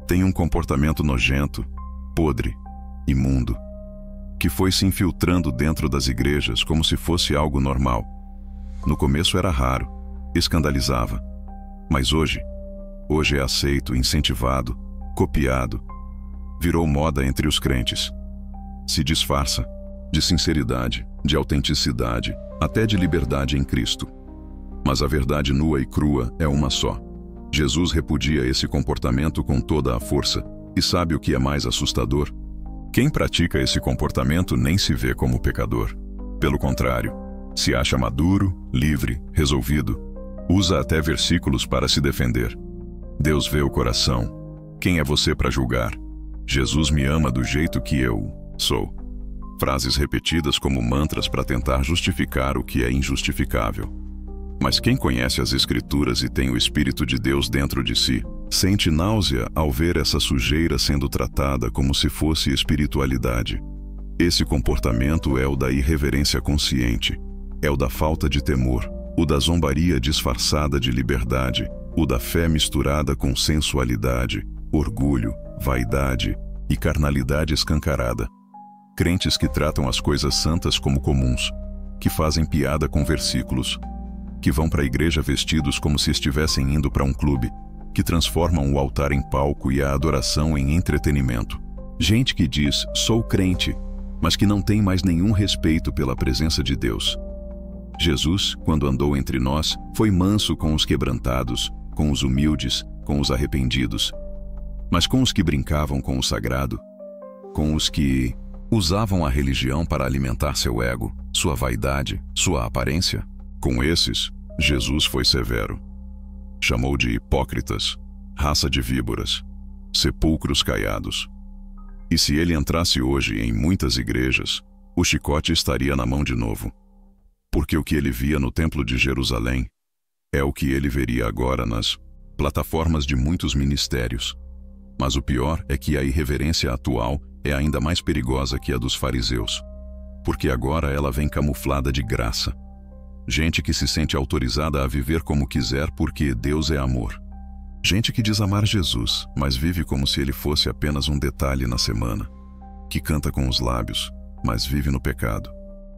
Tem um comportamento nojento, podre, imundo, que foi se infiltrando dentro das igrejas como se fosse algo normal. No começo era raro, escandalizava, mas hoje é aceito, incentivado, copiado, virou moda entre os crentes. Se disfarça de sinceridade, de autenticidade, até de liberdade em Cristo. Mas a verdade nua e crua é uma só. Jesus repudia esse comportamento com toda a força. E sabe o que é mais assustador? Quem pratica esse comportamento nem se vê como pecador. Pelo contrário, se acha maduro, livre, resolvido. Usa até versículos para se defender. Deus vê o coração. Quem é você para julgar? Jesus me ama do jeito que eu sou. Frases repetidas como mantras para tentar justificar o que é injustificável. Mas quem conhece as Escrituras e tem o Espírito de Deus dentro de si, sente náusea ao ver essa sujeira sendo tratada como se fosse espiritualidade. Esse comportamento é o da irreverência consciente, é o da falta de temor, o da zombaria disfarçada de liberdade, o da fé misturada com sensualidade, orgulho, vaidade e carnalidade escancarada. Crentes que tratam as coisas santas como comuns, que fazem piada com versículos, que vão para a igreja vestidos como se estivessem indo para um clube, que transformam o altar em palco e a adoração em entretenimento. Gente que diz, sou crente, mas que não tem mais nenhum respeito pela presença de Deus. Jesus, quando andou entre nós, foi manso com os quebrantados, com os humildes, com os arrependidos. Mas com os que brincavam com o sagrado, com os que usavam a religião para alimentar seu ego, sua vaidade, sua aparência, com esses, Jesus foi severo. Chamou de hipócritas, raça de víboras, sepulcros caiados. E se ele entrasse hoje em muitas igrejas, o chicote estaria na mão de novo. Porque o que ele via no Templo de Jerusalém é o que ele veria agora nas plataformas de muitos ministérios. Mas o pior é que a irreverência atual é ainda mais perigosa que a dos fariseus, porque agora ela vem camuflada de graça. Gente que se sente autorizada a viver como quiser porque Deus é amor. Gente que diz amar Jesus, mas vive como se ele fosse apenas um detalhe na semana. Que canta com os lábios, mas vive no pecado.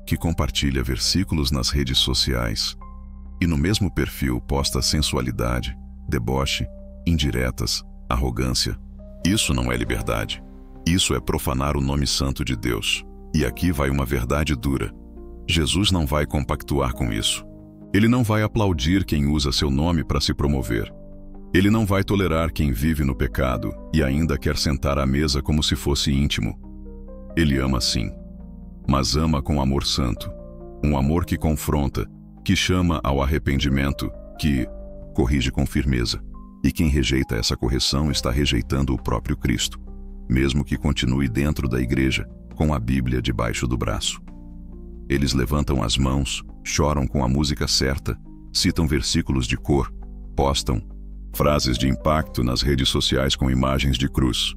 Que compartilha versículos nas redes sociais e no mesmo perfil posta sensualidade, deboche, indiretas, arrogância. Isso não é liberdade. Isso é profanar o nome santo de Deus. E aqui vai uma verdade dura. Jesus não vai compactuar com isso. Ele não vai aplaudir quem usa seu nome para se promover. Ele não vai tolerar quem vive no pecado e ainda quer sentar à mesa como se fosse íntimo. Ele ama sim, mas ama com amor santo. Um amor que confronta, que chama ao arrependimento, que corrige com firmeza. E quem rejeita essa correção está rejeitando o próprio Cristo, mesmo que continue dentro da igreja, com a Bíblia debaixo do braço. Eles levantam as mãos, choram com a música certa, citam versículos de cor, postam frases de impacto nas redes sociais com imagens de cruz.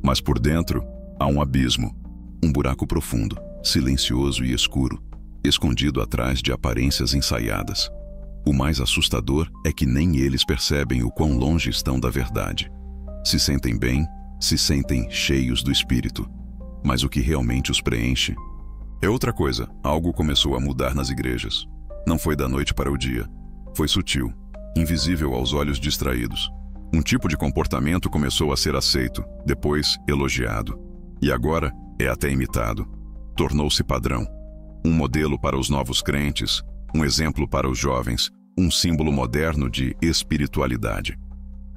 Mas por dentro, há um abismo, um buraco profundo, silencioso e escuro, escondido atrás de aparências ensaiadas. O mais assustador é que nem eles percebem o quão longe estão da verdade. Se sentem bem, se sentem cheios do Espírito, mas o que realmente os preenche é outra coisa. Algo começou a mudar nas igrejas. Não foi da noite para o dia. Foi sutil, invisível aos olhos distraídos. Um tipo de comportamento começou a ser aceito, depois elogiado. E agora é até imitado. Tornou-se padrão. Um modelo para os novos crentes, um exemplo para os jovens, um símbolo moderno de espiritualidade.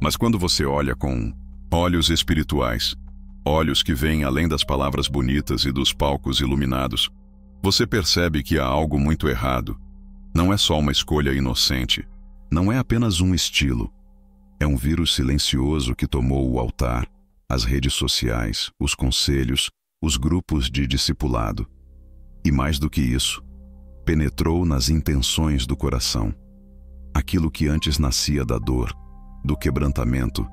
Mas quando você olha com olhos espirituais, olhos que veem além das palavras bonitas e dos palcos iluminados, você percebe que há algo muito errado. Não é só uma escolha inocente. Não é apenas um estilo. É um vírus silencioso que tomou o altar, as redes sociais, os conselhos, os grupos de discipulado. E mais do que isso, penetrou nas intenções do coração. Aquilo que antes nascia da dor, do quebrantamento,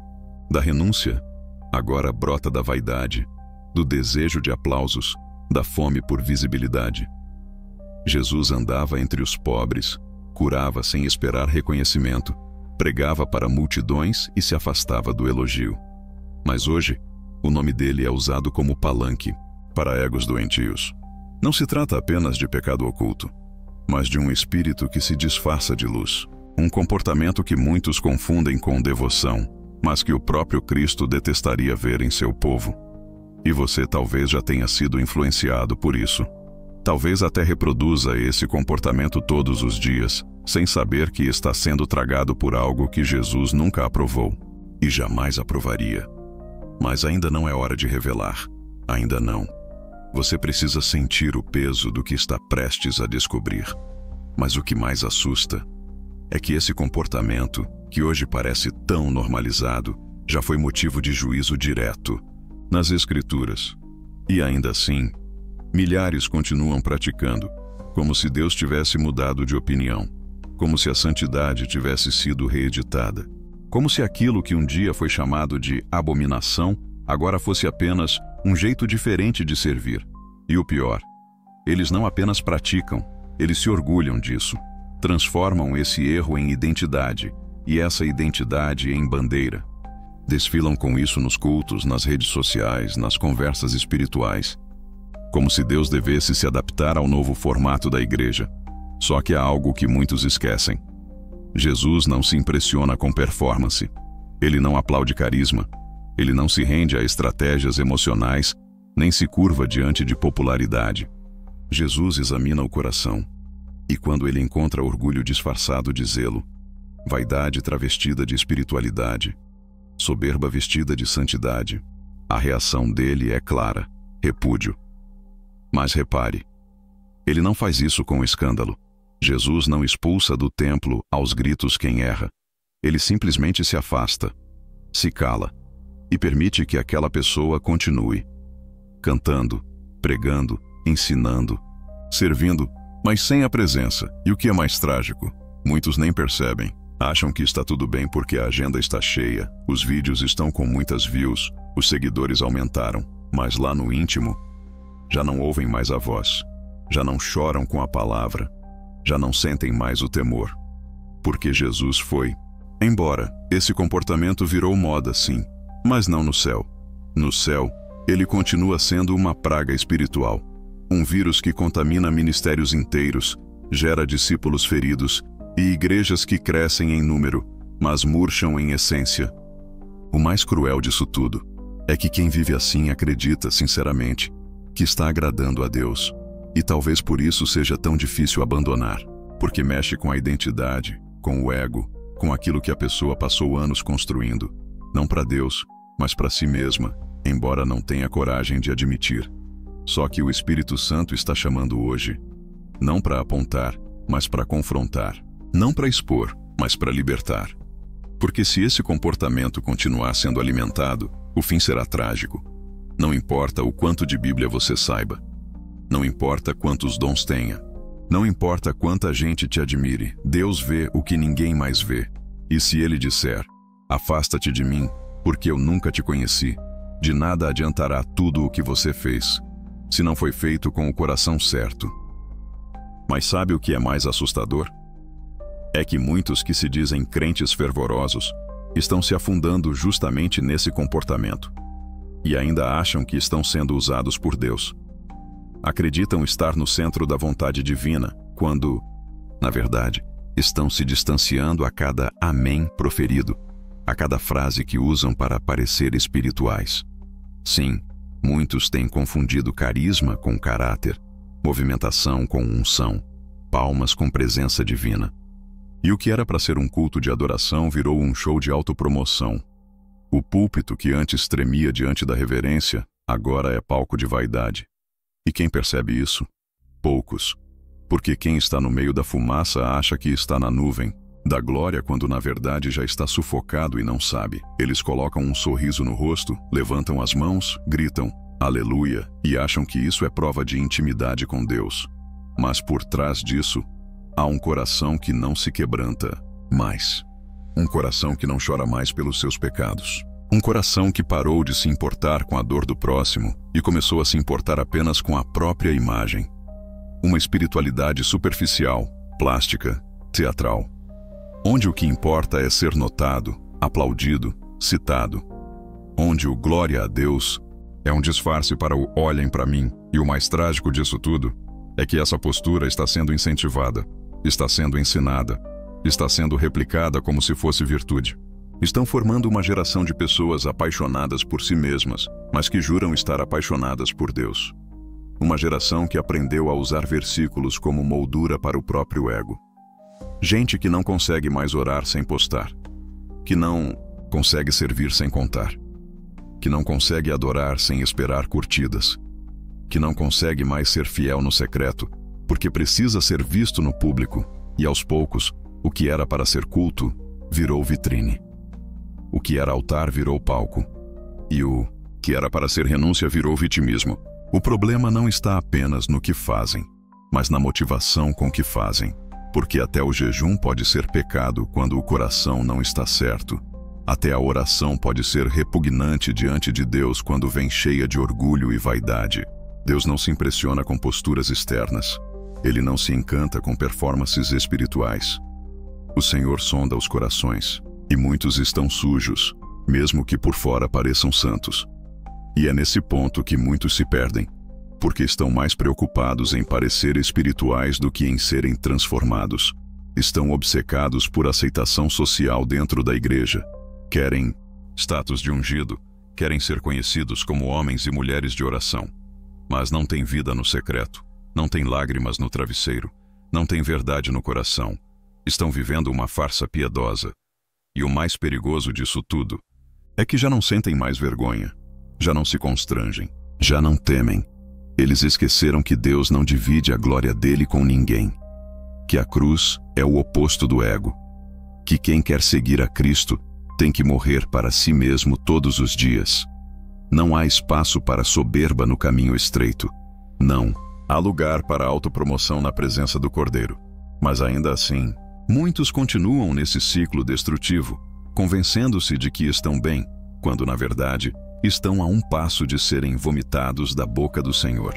da renúncia, agora brota da vaidade, do desejo de aplausos, da fome por visibilidade. Jesus andava entre os pobres, curava sem esperar reconhecimento, pregava para multidões e se afastava do elogio. Mas hoje, o nome dele é usado como palanque para egos doentios. Não se trata apenas de pecado oculto, mas de um espírito que se disfarça de luz. Um comportamento que muitos confundem com devoção, mas que o próprio Cristo detestaria ver em seu povo. E você talvez já tenha sido influenciado por isso. Talvez até reproduza esse comportamento todos os dias, sem saber que está sendo tragado por algo que Jesus nunca aprovou e jamais aprovaria. Mas ainda não é hora de revelar. Ainda não. Você precisa sentir o peso do que está prestes a descobrir. Mas o que mais assusta é que esse comportamento, que hoje parece tão normalizado, já foi motivo de juízo direto nas Escrituras. E ainda assim, milhares continuam praticando, como se Deus tivesse mudado de opinião, como se a santidade tivesse sido reeditada, como se aquilo que um dia foi chamado de abominação agora fosse apenas um jeito diferente de servir. E o pior, eles não apenas praticam, eles se orgulham disso, transformam esse erro em identidade e essa identidade em bandeira. Desfilam com isso nos cultos, nas redes sociais, nas conversas espirituais, como se Deus devesse se adaptar ao novo formato da igreja. Só que há algo que muitos esquecem. Jesus não se impressiona com performance. Ele não aplaude carisma. Ele não se rende a estratégias emocionais, nem se curva diante de popularidade. Jesus examina o coração. E quando ele encontra orgulho disfarçado de zelo, vaidade travestida de espiritualidade, soberba vestida de santidade, a reação dele é clara: repúdio. Mas repare, ele não faz isso com escândalo. Jesus não expulsa do templo aos gritos quem erra. Ele simplesmente se afasta, se cala e permite que aquela pessoa continue cantando, pregando, ensinando, servindo, mas sem a presença. E o que é mais trágico, muitos nem percebem. Acham que está tudo bem porque a agenda está cheia, os vídeos estão com muitas views, os seguidores aumentaram, mas lá no íntimo, já não ouvem mais a voz, já não choram com a palavra, já não sentem mais o temor. Porque Jesus foi embora. Esse comportamento virou moda, sim, mas não no céu. No céu, ele continua sendo uma praga espiritual, um vírus que contamina ministérios inteiros, gera discípulos feridos e igrejas que crescem em número, mas murcham em essência. O mais cruel disso tudo é que quem vive assim acredita, sinceramente, que está agradando a Deus. E talvez por isso seja tão difícil abandonar, porque mexe com a identidade, com o ego, com aquilo que a pessoa passou anos construindo, não para Deus, mas para si mesma, embora não tenha coragem de admitir. Só que o Espírito Santo está chamando hoje, não para apontar, mas para confrontar. Não para expor, mas para libertar. Porque se esse comportamento continuar sendo alimentado, o fim será trágico. Não importa o quanto de Bíblia você saiba. Não importa quantos dons tenha. Não importa quanta gente te admire. Deus vê o que ninguém mais vê. E se Ele disser: afasta-te de mim, porque eu nunca te conheci, de nada adiantará tudo o que você fez, se não foi feito com o coração certo. Mas sabe o que é mais assustador? É que muitos que se dizem crentes fervorosos estão se afundando justamente nesse comportamento. E ainda acham que estão sendo usados por Deus. Acreditam estar no centro da vontade divina, quando, na verdade, estão se distanciando a cada amém proferido, a cada frase que usam para parecer espirituais. Sim, muitos têm confundido carisma com caráter, movimentação com unção, palmas com presença divina. E o que era para ser um culto de adoração virou um show de autopromoção. O púlpito que antes tremia diante da reverência, agora é palco de vaidade. E quem percebe isso? Poucos. Porque quem está no meio da fumaça acha que está na nuvem da glória quando na verdade já está sufocado e não sabe. Eles colocam um sorriso no rosto, levantam as mãos, gritam aleluia e acham que isso é prova de intimidade com Deus. Mas por trás disso, há um coração que não se quebranta mais. Um coração que não chora mais pelos seus pecados. Um coração que parou de se importar com a dor do próximo e começou a se importar apenas com a própria imagem. Uma espiritualidade superficial, plástica, teatral. Onde o que importa é ser notado, aplaudido, citado. onde o glória a Deus é um disfarce para o olhem para mim, e o mais trágico disso tudo é que essa postura está sendo incentivada, está sendo ensinada, está sendo replicada como se fosse virtude. Estão formando uma geração de pessoas apaixonadas por si mesmas, mas que juram estar apaixonadas por Deus. Uma geração que aprendeu a usar versículos como moldura para o próprio ego. Gente que não consegue mais orar sem postar, que não consegue servir sem contar, que não consegue adorar sem esperar curtidas, que não consegue mais ser fiel no secreto, porque precisa ser visto no público, e aos poucos, o que era para ser culto, virou vitrine. O que era altar virou palco, e o que era para ser renúncia virou vitimismo. O problema não está apenas no que fazem, mas na motivação com que fazem, porque até o jejum pode ser pecado quando o coração não está certo. Até a oração pode ser repugnante diante de Deus quando vem cheia de orgulho e vaidade. Deus não se impressiona com posturas externas. Ele não se encanta com performances espirituais. O Senhor sonda os corações, e muitos estão sujos, mesmo que por fora pareçam santos. E é nesse ponto que muitos se perdem, porque estão mais preocupados em parecer espirituais do que em serem transformados. Estão obcecados por aceitação social dentro da igreja. Querem status de ungido, querem ser conhecidos como homens e mulheres de oração. Mas não têm vida no secreto, não têm lágrimas no travesseiro, não têm verdade no coração. Estão vivendo uma farsa piedosa. E o mais perigoso disso tudo é que já não sentem mais vergonha, já não se constrangem, já não temem. Eles esqueceram que Deus não divide a glória dele com ninguém, que a cruz é o oposto do ego, que quem quer seguir a Cristo tem que morrer para si mesmo todos os dias. Não há espaço para soberba no caminho estreito. Não, há lugar para autopromoção na presença do Cordeiro. Mas ainda assim, muitos continuam nesse ciclo destrutivo, convencendo-se de que estão bem, quando na verdade estão a um passo de serem vomitados da boca do Senhor.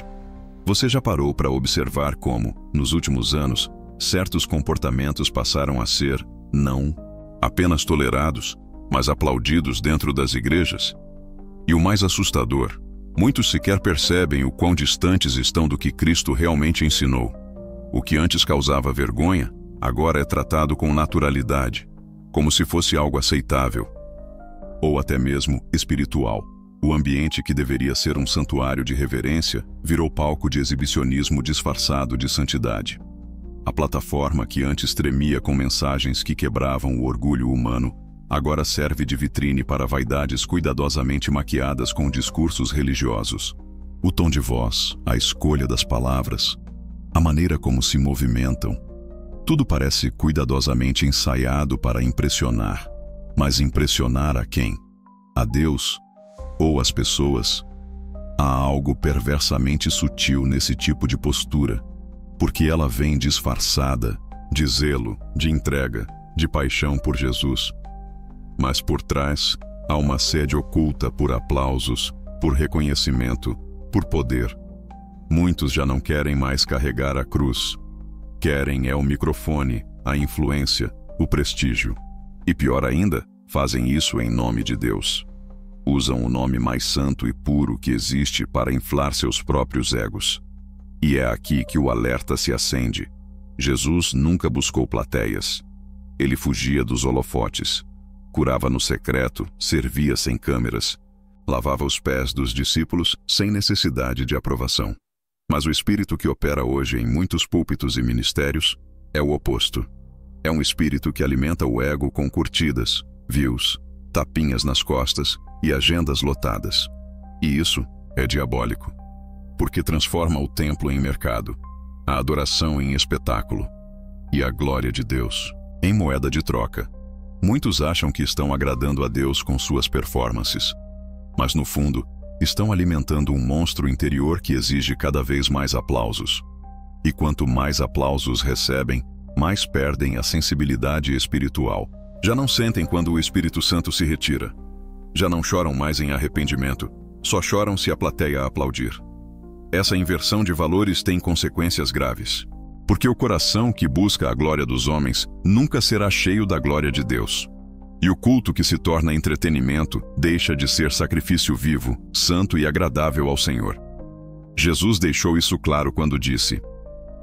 Você já parou para observar como, nos últimos anos, certos comportamentos passaram a ser, não apenas tolerados, mas aplaudidos dentro das igrejas? E o mais assustador, muitos sequer percebem o quão distantes estão do que Cristo realmente ensinou. O que antes causava vergonha, agora é tratado com naturalidade, como se fosse algo aceitável, ou até mesmo espiritual. O ambiente que deveria ser um santuário de reverência virou palco de exibicionismo disfarçado de santidade. A plataforma que antes tremia com mensagens que quebravam o orgulho humano, agora serve de vitrine para vaidades cuidadosamente maquiadas com discursos religiosos. O tom de voz, a escolha das palavras, a maneira como se movimentam, tudo parece cuidadosamente ensaiado para impressionar. Mas impressionar a quem? A Deus? Ou as pessoas? Há algo perversamente sutil nesse tipo de postura, porque ela vem disfarçada de zelo, de entrega, de paixão por Jesus. Mas por trás, há uma sede oculta por aplausos, por reconhecimento, por poder. Muitos já não querem mais carregar a cruz. Querem é o microfone, a influência, o prestígio. E pior ainda, fazem isso em nome de Deus. Usam o nome mais santo e puro que existe para inflar seus próprios egos. E é aqui que o alerta se acende. Jesus nunca buscou plateias. Ele fugia dos holofotes. Curava no secreto, servia sem câmeras, lavava os pés dos discípulos sem necessidade de aprovação. Mas o espírito que opera hoje em muitos púlpitos e ministérios é o oposto. É um espírito que alimenta o ego com curtidas, views, tapinhas nas costas e agendas lotadas. E isso é diabólico, porque transforma o templo em mercado, a adoração em espetáculo e a glória de Deus em moeda de troca. Muitos acham que estão agradando a Deus com suas performances, mas no fundo, estão alimentando um monstro interior que exige cada vez mais aplausos. E quanto mais aplausos recebem, mais perdem a sensibilidade espiritual. Já não sentem quando o Espírito Santo se retira. Já não choram mais em arrependimento, só choram se a plateia aplaudir. Essa inversão de valores tem consequências graves. Porque o coração que busca a glória dos homens nunca será cheio da glória de Deus. E o culto que se torna entretenimento deixa de ser sacrifício vivo, santo e agradável ao Senhor. Jesus deixou isso claro quando disse: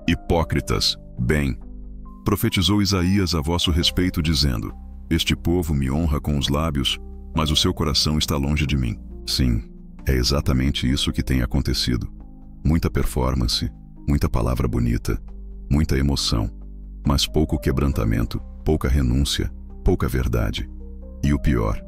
Hipócritas, bem, profetizou Isaías a vosso respeito dizendo: Este povo me honra com os lábios, mas o seu coração está longe de mim. Sim, é exatamente isso que tem acontecido. Muita performance, muita palavra bonita, muita emoção, mas pouco quebrantamento, pouca renúncia, pouca verdade. E o pior,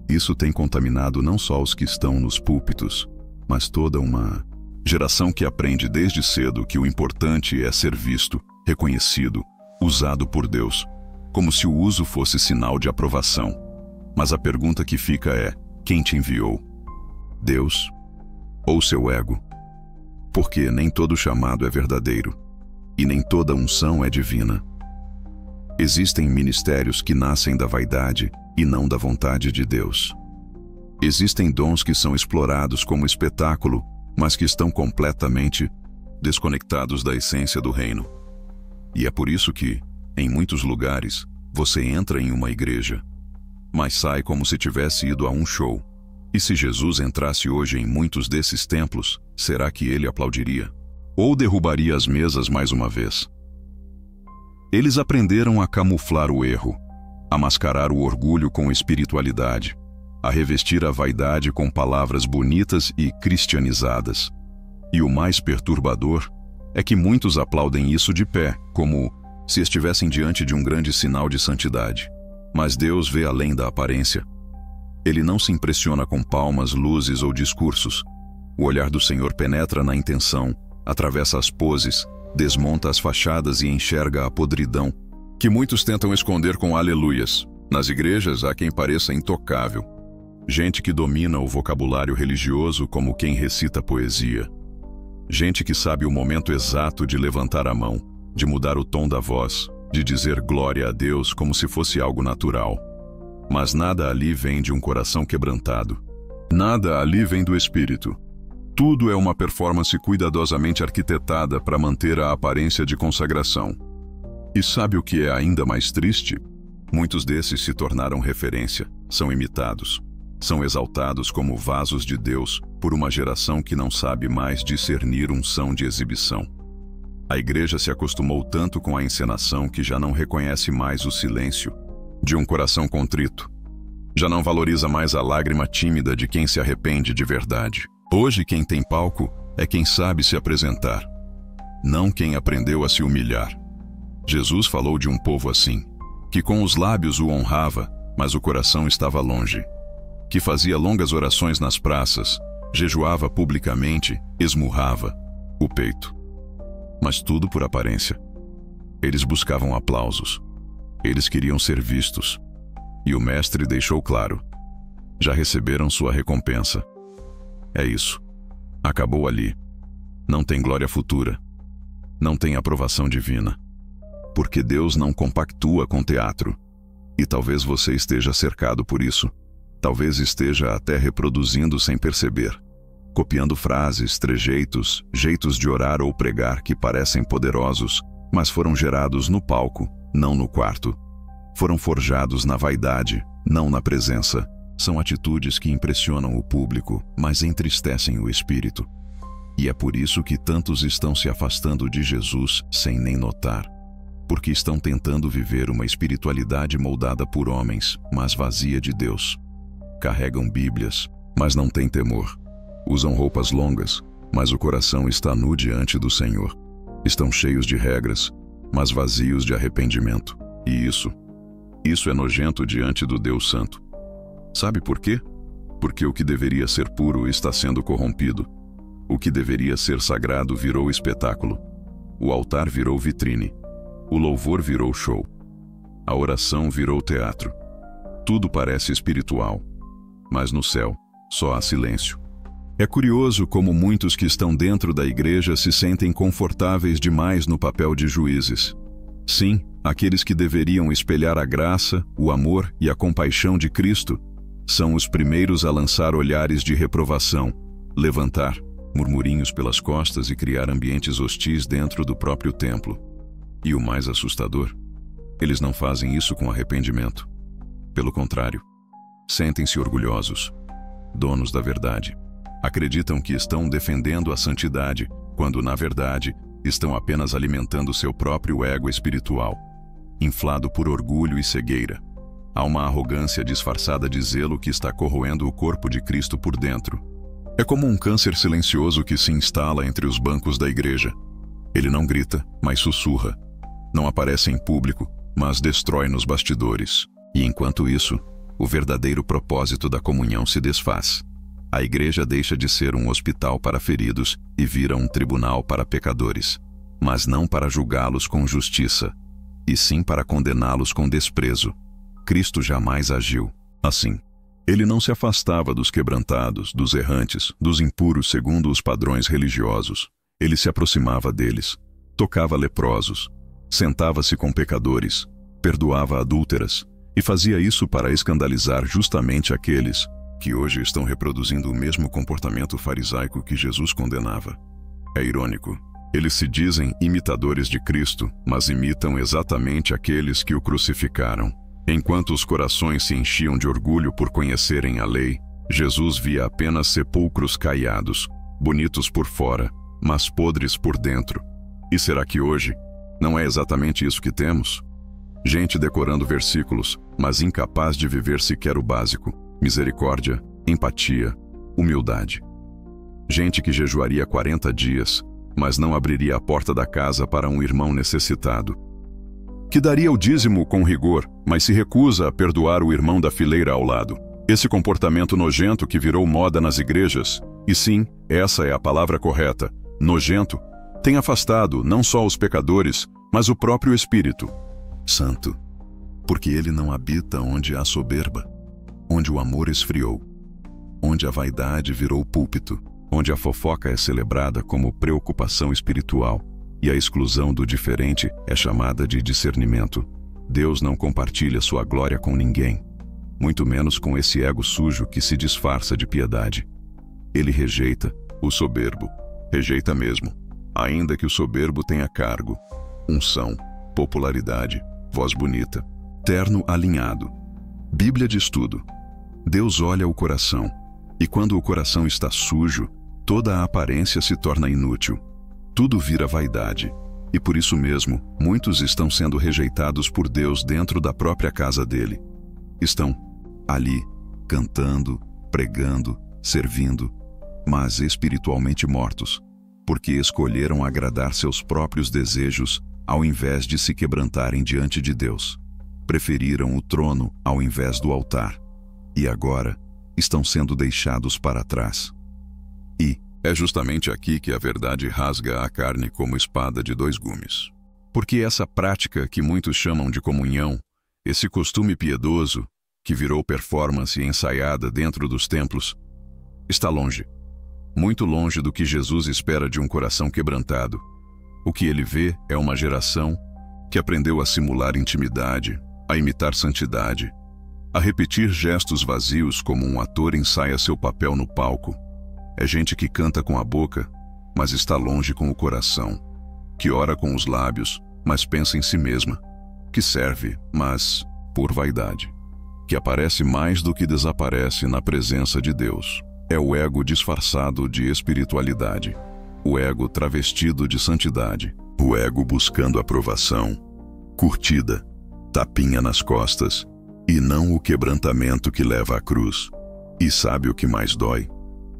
isso tem contaminado não só os que estão nos púlpitos, mas toda uma geração que aprende desde cedo que o importante é ser visto, reconhecido, usado por Deus, como se o uso fosse sinal de aprovação. Mas a pergunta que fica é: quem te enviou? Deus ou seu ego? Porque nem todo chamado é verdadeiro, e nem toda unção é divina. Existem ministérios que nascem da vaidade e não da vontade de Deus. Existem dons que são explorados como espetáculo, mas que estão completamente desconectados da essência do reino. E é por isso que, em muitos lugares, você entra em uma igreja, mas sai como se tivesse ido a um show. E se Jesus entrasse hoje em muitos desses templos, será que ele aplaudiria? Ou derrubaria as mesas mais uma vez? Eles aprenderam a camuflar o erro, a mascarar o orgulho com espiritualidade, a revestir a vaidade com palavras bonitas e cristianizadas. E o mais perturbador é que muitos aplaudem isso de pé, como se estivessem diante de um grande sinal de santidade. Mas Deus vê além da aparência. Ele não se impressiona com palmas, luzes ou discursos. O olhar do Senhor penetra na intenção, atravessa as poses, desmonta as fachadas e enxerga a podridão, que muitos tentam esconder com aleluias. Nas igrejas há quem pareça intocável. Gente que domina o vocabulário religioso como quem recita poesia. Gente que sabe o momento exato de levantar a mão, de mudar o tom da voz, de dizer glória a Deus como se fosse algo natural. Mas nada ali vem de um coração quebrantado. Nada ali vem do Espírito. Tudo é uma performance cuidadosamente arquitetada para manter a aparência de consagração. E sabe o que é ainda mais triste? Muitos desses se tornaram referência, são imitados, são exaltados como vasos de Deus por uma geração que não sabe mais discernir unção de exibição. A igreja se acostumou tanto com a encenação que já não reconhece mais o silêncio de um coração contrito. Já não valoriza mais a lágrima tímida de quem se arrepende de verdade. Hoje quem tem palco é quem sabe se apresentar, não quem aprendeu a se humilhar. Jesus falou de um povo assim, que com os lábios o honrava, mas o coração estava longe, que fazia longas orações nas praças, jejuava publicamente, esmurrava o peito. Mas tudo por aparência. Eles buscavam aplausos. Eles queriam ser vistos. E o Mestre deixou claro: já receberam sua recompensa. É isso. Acabou ali. Não tem glória futura. Não tem aprovação divina. Porque Deus não compactua com teatro. E talvez você esteja cercado por isso. Talvez esteja até reproduzindo sem perceber. Copiando frases, trejeitos, jeitos de orar ou pregar que parecem poderosos, mas foram gerados no palco, não no quarto. Foram forjados na vaidade, não na presença. São atitudes que impressionam o público, mas entristecem o espírito. E é por isso que tantos estão se afastando de Jesus sem nem notar. Porque estão tentando viver uma espiritualidade moldada por homens, mas vazia de Deus. Carregam Bíblias, mas não têm temor. Usam roupas longas, mas o coração está nu diante do Senhor. Estão cheios de regras, mas vazios de arrependimento. E isso é nojento diante do Deus Santo. Sabe por quê? Porque o que deveria ser puro está sendo corrompido. O que deveria ser sagrado virou espetáculo. O altar virou vitrine. O louvor virou show. A oração virou teatro. Tudo parece espiritual, mas no céu só há silêncio. É curioso como muitos que estão dentro da igreja se sentem confortáveis demais no papel de juízes. Sim, aqueles que deveriam espelhar a graça, o amor e a compaixão de Cristo são os primeiros a lançar olhares de reprovação, levantar murmurinhos pelas costas e criar ambientes hostis dentro do próprio templo. E o mais assustador, eles não fazem isso com arrependimento. Pelo contrário, sentem-se orgulhosos, donos da verdade. Acreditam que estão defendendo a santidade, quando, na verdade, estão apenas alimentando seu próprio ego espiritual, inflado por orgulho e cegueira. Há uma arrogância disfarçada de zelo que está corroendo o corpo de Cristo por dentro. É como um câncer silencioso que se instala entre os bancos da igreja. Ele não grita, mas sussurra. Não aparece em público, mas destrói nos bastidores. E enquanto isso, o verdadeiro propósito da comunhão se desfaz. A igreja deixa de ser um hospital para feridos e vira um tribunal para pecadores, mas não para julgá-los com justiça, e sim para condená-los com desprezo. Cristo jamais agiu assim. Ele não se afastava dos quebrantados, dos errantes, dos impuros segundo os padrões religiosos. Ele se aproximava deles, tocava leprosos, sentava-se com pecadores, perdoava adúlteras, e fazia isso para escandalizar justamente aqueles que hoje estão reproduzindo o mesmo comportamento farisaico que Jesus condenava. É irônico. Eles se dizem imitadores de Cristo, mas imitam exatamente aqueles que o crucificaram. Enquanto os corações se enchiam de orgulho por conhecerem a lei, Jesus via apenas sepulcros caiados, bonitos por fora, mas podres por dentro. E será que hoje não é exatamente isso que temos? Gente decorando versículos, mas incapaz de viver sequer o básico: misericórdia, empatia, humildade. Gente que jejuaria 40 dias, mas não abriria a porta da casa para um irmão necessitado. Que daria o dízimo com rigor, mas se recusa a perdoar o irmão da fileira ao lado. Esse comportamento nojento que virou moda nas igrejas, e sim, essa é a palavra correta, nojento, tem afastado não só os pecadores, mas o próprio Espírito Santo. Porque ele não habita onde há soberba, onde o amor esfriou, onde a vaidade virou púlpito, onde a fofoca é celebrada como preocupação espiritual e a exclusão do diferente é chamada de discernimento. Deus não compartilha sua glória com ninguém, muito menos com esse ego sujo que se disfarça de piedade. Ele rejeita o soberbo, rejeita mesmo, ainda que o soberbo tenha cargo, unção, popularidade, voz bonita, terno alinhado. Bíblia de estudo. Deus olha o coração, e quando o coração está sujo, toda a aparência se torna inútil. Tudo vira vaidade, e por isso mesmo, muitos estão sendo rejeitados por Deus dentro da própria casa dele. Estão ali, cantando, pregando, servindo, mas espiritualmente mortos, porque escolheram agradar seus próprios desejos ao invés de se quebrantarem diante de Deus. Preferiram o trono ao invés do altar, e agora estão sendo deixados para trás. E é justamente aqui que a verdade rasga a carne como espada de dois gumes. Porque essa prática que muitos chamam de comunhão, esse costume piedoso, que virou performance ensaiada dentro dos templos, está longe, muito longe do que Jesus espera de um coração quebrantado. O que ele vê é uma geração que aprendeu a simular intimidade, a imitar santidade, a repetir gestos vazios como um ator ensaia seu papel no palco. É gente que canta com a boca, mas está longe com o coração, que ora com os lábios, mas pensa em si mesma, que serve, mas por vaidade, que aparece mais do que desaparece na presença de Deus. É o ego disfarçado de espiritualidade, o ego travestido de santidade, o ego buscando aprovação, curtida, tapinha nas costas, e não o quebrantamento que leva à cruz. E sabe o que mais dói?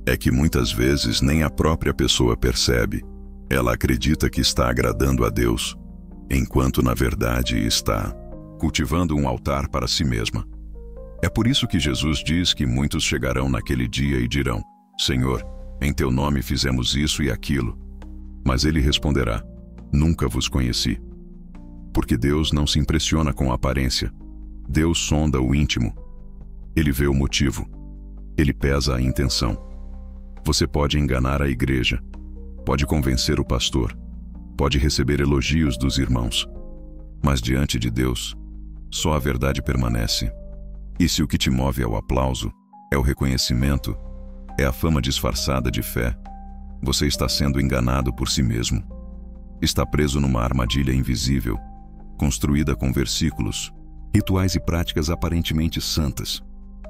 É que muitas vezes nem a própria pessoa percebe. Ela acredita que está agradando a Deus, enquanto na verdade está cultivando um altar para si mesma. É por isso que Jesus diz que muitos chegarão naquele dia e dirão: Senhor, em teu nome fizemos isso e aquilo. Mas ele responderá: Nunca vos conheci. Porque Deus não se impressiona com a aparência. Deus sonda o íntimo. Ele vê o motivo. Ele pesa a intenção. Você pode enganar a igreja, pode convencer o pastor, pode receber elogios dos irmãos, mas diante de Deus, só a verdade permanece. E se o que te move é o aplauso, é o reconhecimento, é a fama disfarçada de fé, você está sendo enganado por si mesmo. Está preso numa armadilha invisível, construída com versículos, rituais e práticas aparentemente santas,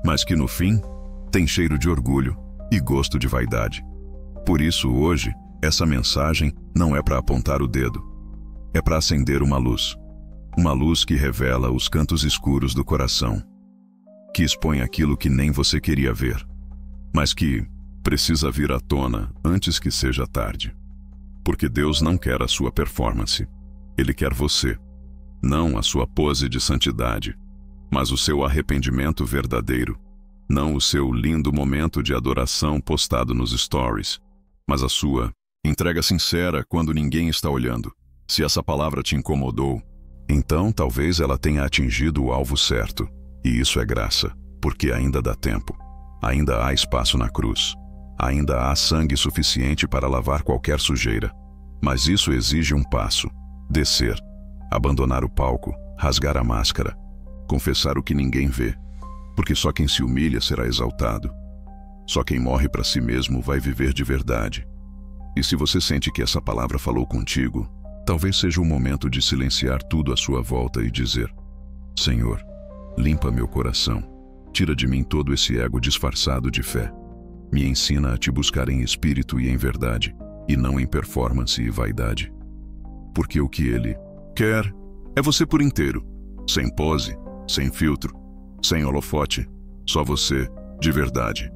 mas que no fim têm cheiro de orgulho e gosto de vaidade. Por isso, hoje, essa mensagem não é para apontar o dedo, é para acender uma luz que revela os cantos escuros do coração, que expõe aquilo que nem você queria ver, mas que precisa vir à tona antes que seja tarde. Porque Deus não quer a sua performance, Ele quer você, não a sua pose de santidade, mas o seu arrependimento verdadeiro, não o seu lindo momento de adoração postado nos stories, mas a sua entrega sincera quando ninguém está olhando. Se essa palavra te incomodou, então talvez ela tenha atingido o alvo certo, e isso é graça, porque ainda dá tempo, ainda há espaço na cruz, ainda há sangue suficiente para lavar qualquer sujeira. Mas isso exige um passo: descer, abandonar o palco, rasgar a máscara, confessar o que ninguém vê, porque só quem se humilha será exaltado. Só quem morre para si mesmo vai viver de verdade. E se você sente que essa palavra falou contigo, talvez seja o momento de silenciar tudo à sua volta e dizer: Senhor, limpa meu coração, tira de mim todo esse ego disfarçado de fé. Me ensina a te buscar em espírito e em verdade, e não em performance e vaidade. Porque o que Ele quer é você por inteiro, sem pose, sem filtro, sem holofote, só você, de verdade.